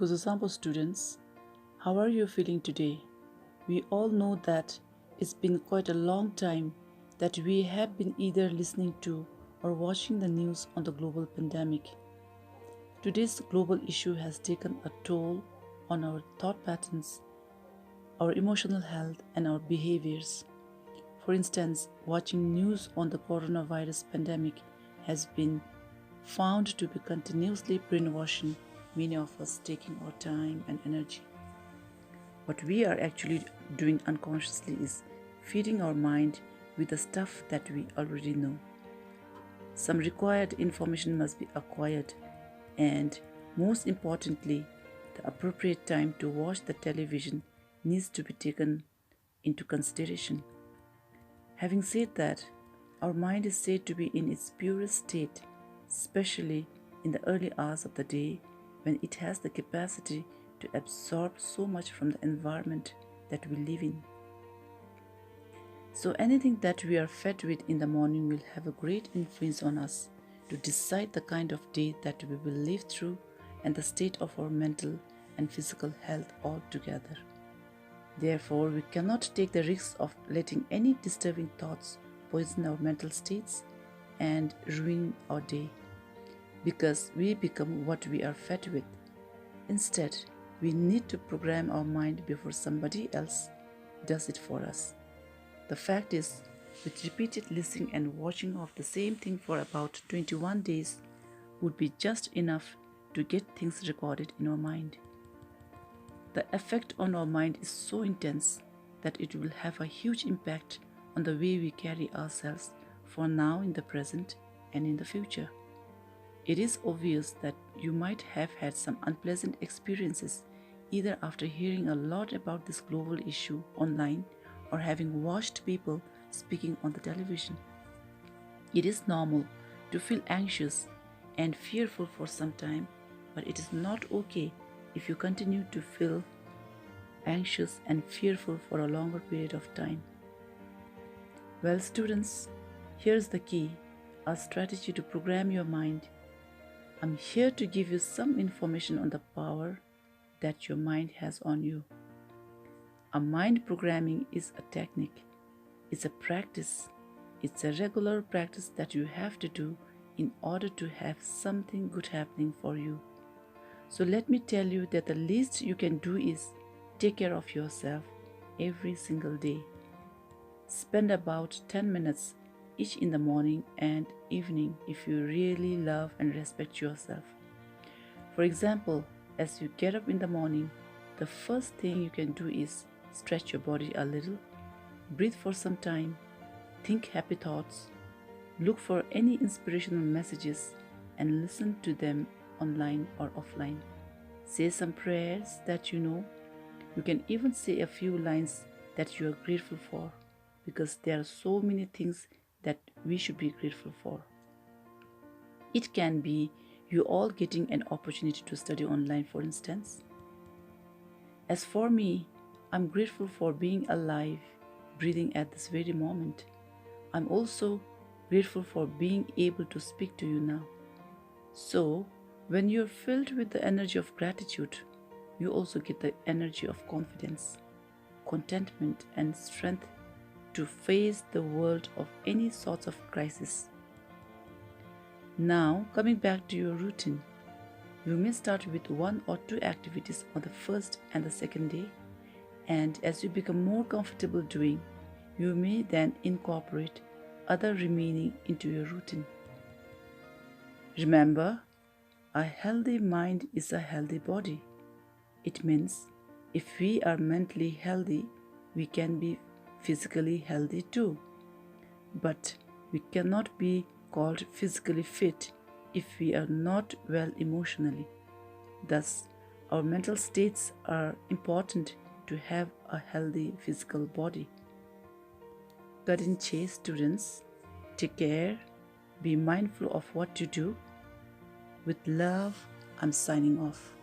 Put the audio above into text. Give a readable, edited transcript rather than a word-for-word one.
Kuzusampo students, how are you feeling today? We all know that it's been quite a long time that we have been either listening to or watching the news on the global pandemic. Today's global issue has taken a toll on our thought patterns, our emotional health, and our behaviors. For instance, watching news on the coronavirus pandemic has been found to be continuously brainwashing many of us, taking our time and energy. What we are actually doing unconsciously is feeding our mind with the stuff that we already know. Some required information must be acquired, and most importantly, the appropriate time to watch the television needs to be taken into consideration. Having said that, our mind is said to be in its purest state, especially in the early hours of the day when it has the capacity to absorb so much from the environment that we live in. So anything that we are fed with in the morning will have a great influence on us to decide the kind of day that we will live through and the state of our mental and physical health altogether. Therefore, we cannot take the risk of letting any disturbing thoughts poison our mental states and ruin our day, because we become what we are fed with. Instead, we need to program our mind before somebody else does it for us. The fact is, with repeated listening and watching of the same thing for about 21 days would be just enough to get things recorded in our mind. The effect on our mind is so intense that it will have a huge impact on the way we carry ourselves for now, in the present, and in the future. It is obvious that you might have had some unpleasant experiences either after hearing a lot about this global issue online or having watched people speaking on the television. It is normal to feel anxious and fearful for some time, but it is not okay if you continue to feel anxious and fearful for a longer period of time. Well, students, here's the key, a strategy to program your mind. I'm here to give you some information on the power that your mind has on you. A mind programming is a technique, it's a practice, it's a regular practice that you have to do in order to have something good happening for you. So let me tell you that the least you can do is take care of yourself every single day. Spend about 10 minutes each in the morning and evening if you really love and respect yourself. For example, as you get up in the morning, the first thing you can do is stretch your body a little, breathe for some time, think happy thoughts, look for any inspirational messages and listen to them online or offline. Say some prayers that you know. You can even say a few lines that you are grateful for, because there are so many things that we should be grateful for. It can be you all getting an opportunity to study online, for instance. As for me, I'm grateful for being alive, breathing at this very moment. I'm also grateful for being able to speak to you now. So, when you're filled with the energy of gratitude, you also get the energy of confidence, contentment, and strength to face the world of any sorts of crisis. Now, coming back to your routine, you may start with 1 or 2 activities on the first and the second day, and as you become more comfortable doing, you may then incorporate other remaining into your routine. Remember, a healthy mind is a healthy body. It means if we are mentally healthy, we can be physically healthy too. But we cannot be called physically fit if we are not well emotionally. Thus, our mental states are important to have a healthy physical body. Cut in chase, students. Take care. Be mindful of what you do. With love, I'm signing off.